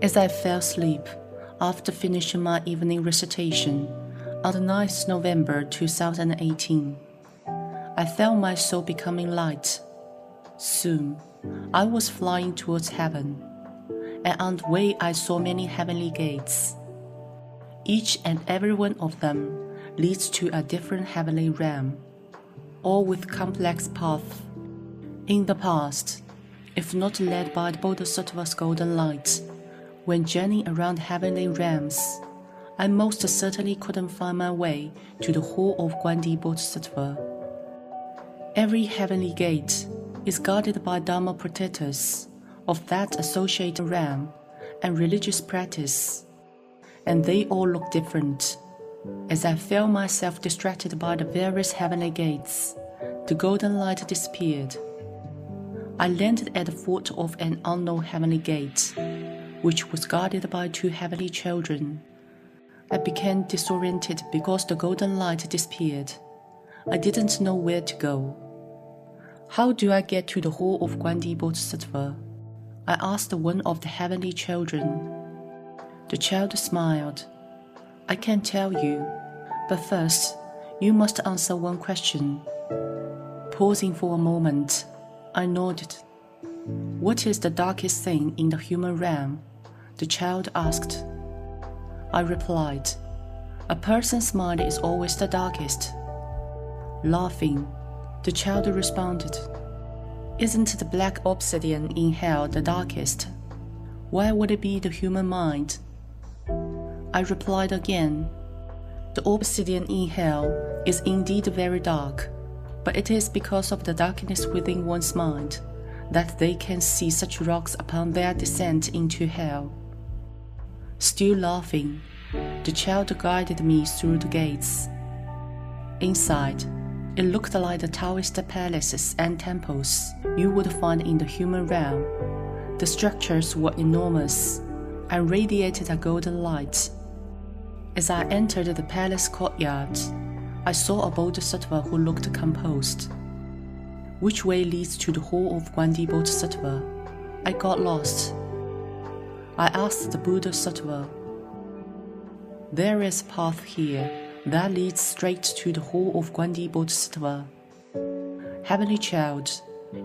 As I fell asleep after finishing my evening recitation on the 9th November 2018, I felt my soul becoming light. Soon, I was flying towards heaven, and on the way I saw many heavenly gates. Each and every one of them leads to a different heavenly realm, all with complex paths. In the past, if not led by the Bodhisattva's golden light, when journeying around heavenly realms, I most certainly couldn't find my way to the hall of Guanyinpusa. Every heavenly gate is guarded by Dharma protectors of that associated realm and religious practice, and they all look different. As I felt myself distracted by the various heavenly gates, the golden light disappeared. I landed at the foot of an unknown heavenly gate, which was guarded by two heavenly children. I became disoriented because the golden light disappeared. I didn't know where to go. How do I get to the hall of Guanyinpusa? I asked one of the heavenly children. The child smiled. I can tell you, but first, you must answer one question. Pausing for a moment, I nodded. What is the darkest thing in the human realm? The child asked. I replied, a person's mind is always the darkest. Laughing, the child responded, isn't the black obsidian in hell the darkest? Why would it be the human mind? I replied again, the obsidian in hell is indeed very dark, but it is because of the darkness within one's mind that they can see such rocks upon their descent into hell. Still laughing, the child guided me through the gates. Inside, it looked like the Taoist palaces and temples you would find in the human realm. The structures were enormous and radiated a golden light. As I entered the palace courtyard, I saw a Bodhisattva who looked composed. Which way leads to the hall of Guanyinpusa? I got lost. I asked the Bodhisattva. There is a path here that leads straight to the hall of Guanyinpusa. Heavenly child,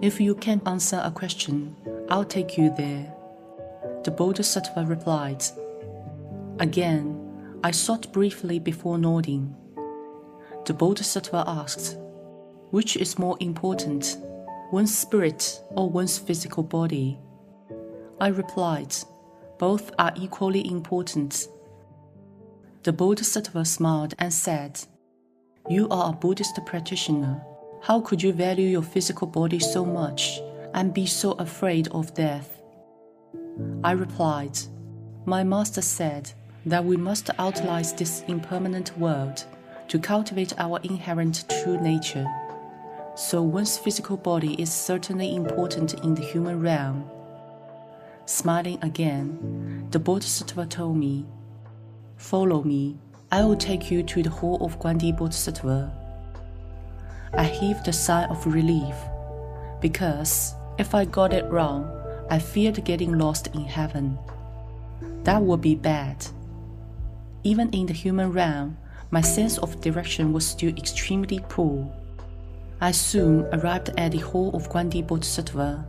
if you can answer a question, I'll take you there. The Bodhisattva replied. Again, I thought briefly before nodding. The Bodhisattva asked, which is more important, one's spirit or one's physical body? I replied, both are equally important. The Bodhisattva smiled and said, you are a Buddhist practitioner. How could you value your physical body so much and be so afraid of death? I replied, my master said that we must outlive this impermanent world to cultivate our inherent true nature. So one's physical body is certainly important in the human realm. Smiling again, the Bodhisattva told me, follow me, I will take you to the hall of Guanyinpusa. I heaved a sigh of relief, because if I got it wrong, I feared getting lost in heaven. That would be bad. Even in the human realm, my sense of direction was still extremely poor. I soon arrived at the hall of Guanyinpusa.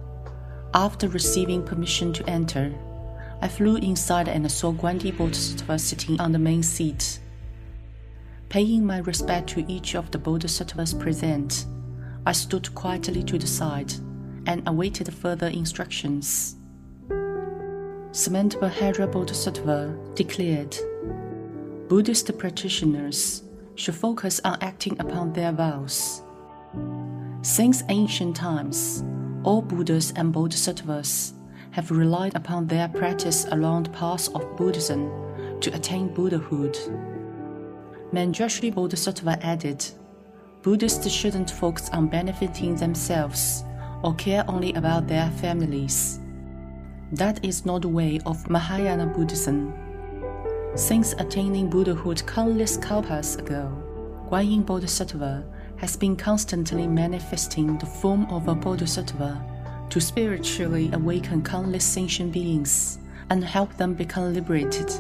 After receiving permission to enter, I flew inside and saw Guanyinpusa sitting on the main seat. Paying my respect to each of the Bodhisattvas present, I stood quietly to the side and awaited further instructions. Samantabhadra Bodhisattva declared, Buddhist practitioners should focus on acting upon their vows. Since ancient times, all Buddhas and Bodhisattvas have relied upon their practice along the path of Buddhism to attain Buddhahood. Manjushri Bodhisattva added, Buddhists shouldn't focus on benefiting themselves or care only about their families. That is not the way of Mahayana Buddhism. Since attaining Buddhahood countless kalpas ago, Guanyin Bodhisattva has been constantly manifesting the form of a Bodhisattva to spiritually awaken countless sentient beings and help them become liberated.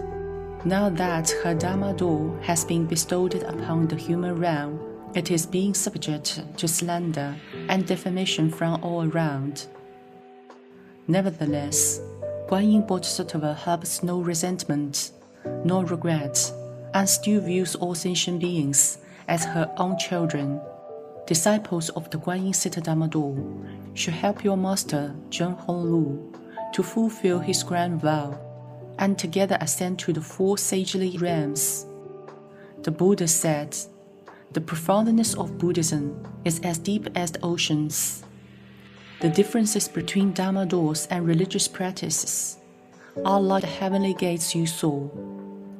Now that her Dharma door has been bestowed upon the human realm, it is being subject to slander and defamation from all around. Nevertheless, Guanyin Bodhisattva harbors no resentment, nor regret, and still views all sentient beings as her own children. Disciples of the Guanyin Citta Dharma door should help your master, Jun Hong Lu, to fulfill his grand vow, and together ascend to the four sagely realms. The Buddha said, "The profoundness of Buddhism is as deep as the oceans." The differences between Dharma doors and religious practices are like the heavenly gates you saw,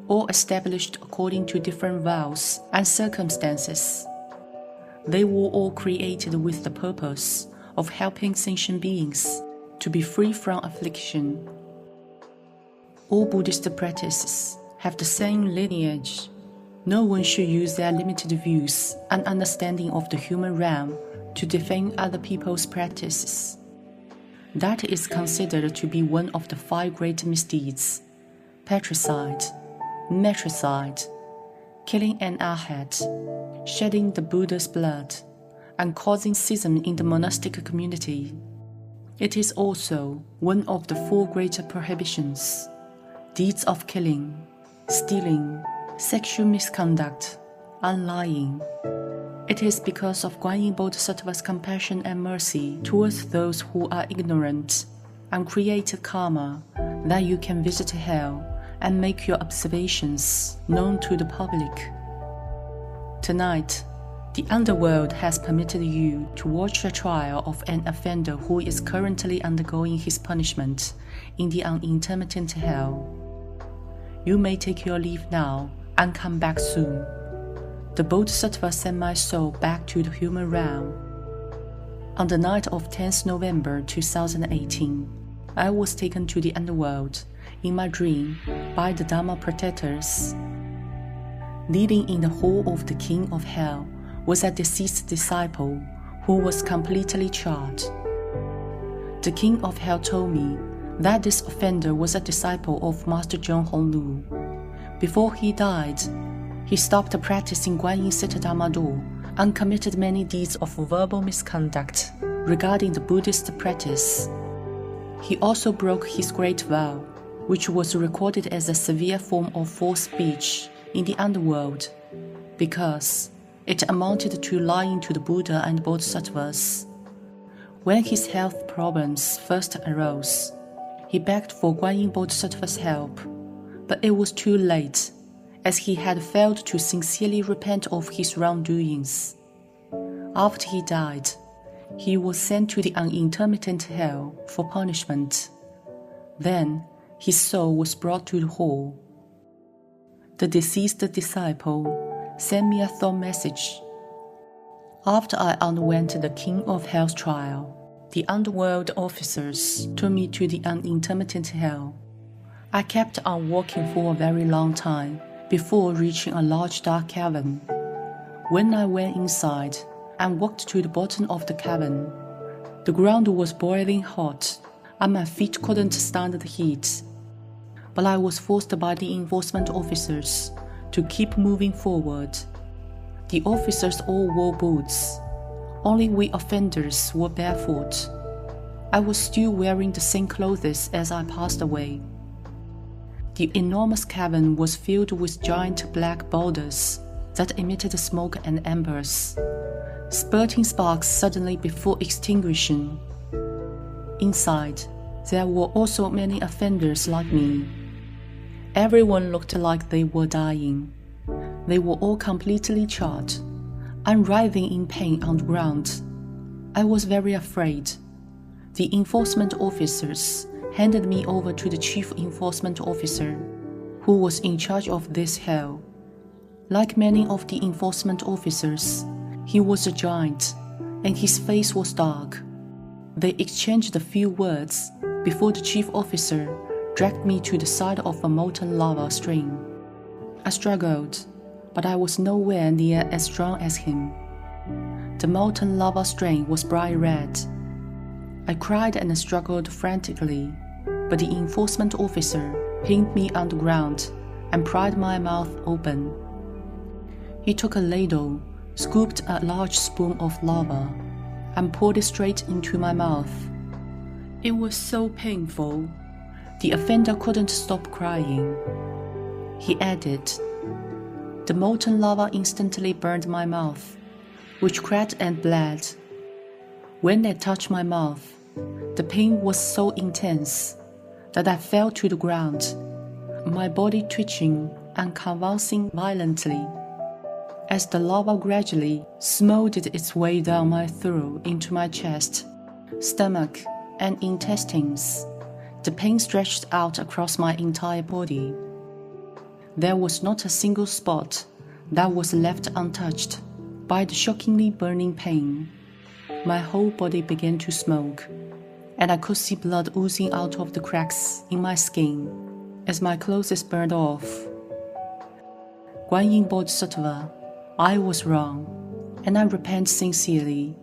all established according to different vows and circumstances. They were all created with the purpose of helping sentient beings to be free from affliction. All Buddhist practices have the same lineage. No one should use their limited views and understanding of the human realm to defame other people's practices. That is considered to be one of the 5 great misdeeds: patricide, matricide, killing an arhat, shedding the Buddha's blood, and causing schism in the monastic community. It is also one of the 4 greater prohibitions: deeds of killing, stealing, sexual misconduct, and lying. It is because of Guanyin Bodhisattva's compassion and mercy towards those who are ignorant and create karma that you can visit hell and make your observations known to the public. Tonight, the underworld has permitted you to watch the trial of an offender who is currently undergoing his punishment in the unintermittent hell. You may take your leave now and come back soon. The Bodhisattva sent my soul back to the human realm. On the night of 10th November 2018, I was taken to the underworld in my dream by the Dharma protectors. Leading in the hall of the king of hell was a deceased disciple who was completely charred. The king of hell told me that this offender was a disciple of Master Jun Hong Lu. Before he died, he stopped practicing Guanyin Citta Dharma door and committed many deeds of verbal misconduct regarding the Buddhist practice. He also broke his great vow, which was recorded as a severe form of false speech in the underworld, because it amounted to lying to the Buddha and Bodhisattvas. When his health problems first arose, he begged for Guanyin Bodhisattva's help, but it was too late, as he had failed to sincerely repent of his wrongdoings. After he died, he was sent to the unintermittent hell for punishment. Then his soul was brought to the hall. The deceased disciple sent me a thought message. After I underwent the King of Hell's trial, the underworld officers took me to the unintermittent hell. I kept on walking for a very long time before reaching a large dark cavern. When I went inside and walked to the bottom of the cavern, the ground was boiling hot and my feet couldn't stand the heat. But I was forced by the enforcement officers to keep moving forward. The officers all wore boots. Only we offenders were barefoot. I was still wearing the same clothes as I passed away. The enormous cavern was filled with giant black boulders that emitted smoke and embers, spurting sparks suddenly before extinguishing. Inside, there were also many offenders like me. Everyone looked like they were dying. They were all completely charred and writhing in pain on the ground. I was very afraid. The enforcement officers handed me over to the chief enforcement officer, who was in charge of this hell. Like many of the enforcement officers, he was a giant, and his face was dark. They exchanged a few words before the chief officer dragged me to the side of a molten lava stream. I struggled, but I was nowhere near as strong as him. The molten lava stream was bright red. I cried and struggled frantically, but but the enforcement officer pinned me on the ground and pried my mouth open. He took a ladle, scooped a large spoon of lava, and poured it straight into my mouth. It was so painful. The offender couldn't stop crying. He added, "The molten lava instantly burned my mouth, which cracked and bled. When it touched my mouth, the pain was so intense that I fell to the ground, my body twitching and convulsing violently. As the lava gradually smoldered its way down my throat into my chest, stomach, and intestines, the pain stretched out across my entire body. There was not a single spot that was left untouched by the shockingly burning pain. My whole body began to smoke, and I could see blood oozing out of the cracks in my skin as my clothes burned off. Guanyinpusa, I was wrong, and I repent sincerely.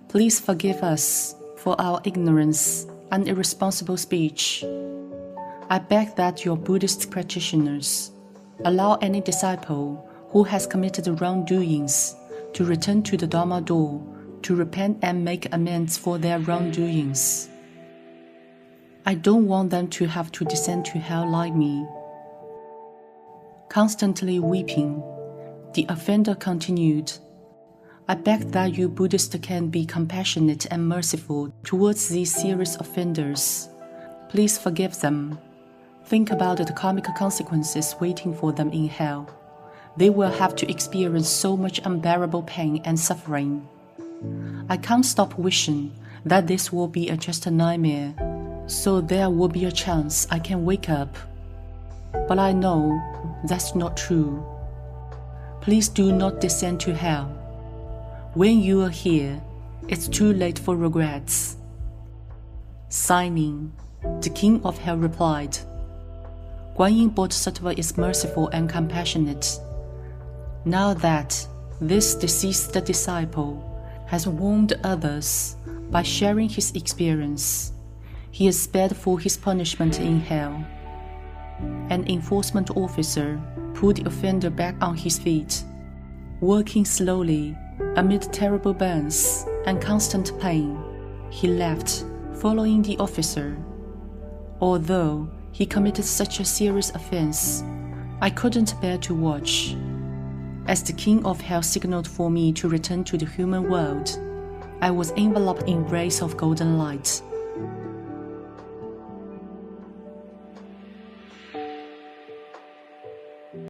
Please forgive us for our ignorance and irresponsible speech. I beg that your Buddhist practitioners allow any disciple who has committed wrongdoings to return to the Dharma door to repent and make amends for their wrongdoings. I don't want them to have to descend to hell like me." Constantly weeping, the offender continued, "I beg that you Buddhists can be compassionate and merciful towards these serious offenders. Please forgive them. Think about the karmic consequences waiting for them in hell. They will have to experience so much unbearable pain and suffering. I can't stop wishing that this will be just a nightmare, so there will be a chance I can wake up. But I know that's not true. Please do not descend to hell. When you are here, it's too late for regrets." Signing, the king of hell replied, "Guanyinpusa is merciful and compassionate. Now that this deceased disciple has warned others by sharing his experience, he is spared for his punishment in hell." An enforcement officer pulled the offender back on his feet. Working slowly, amid terrible burns and constant pain, he left, following the officer. Although he committed such a serious offense, I couldn't bear to watch. As the king of hell signaled for me to return to the human world, I was enveloped in rays of golden light.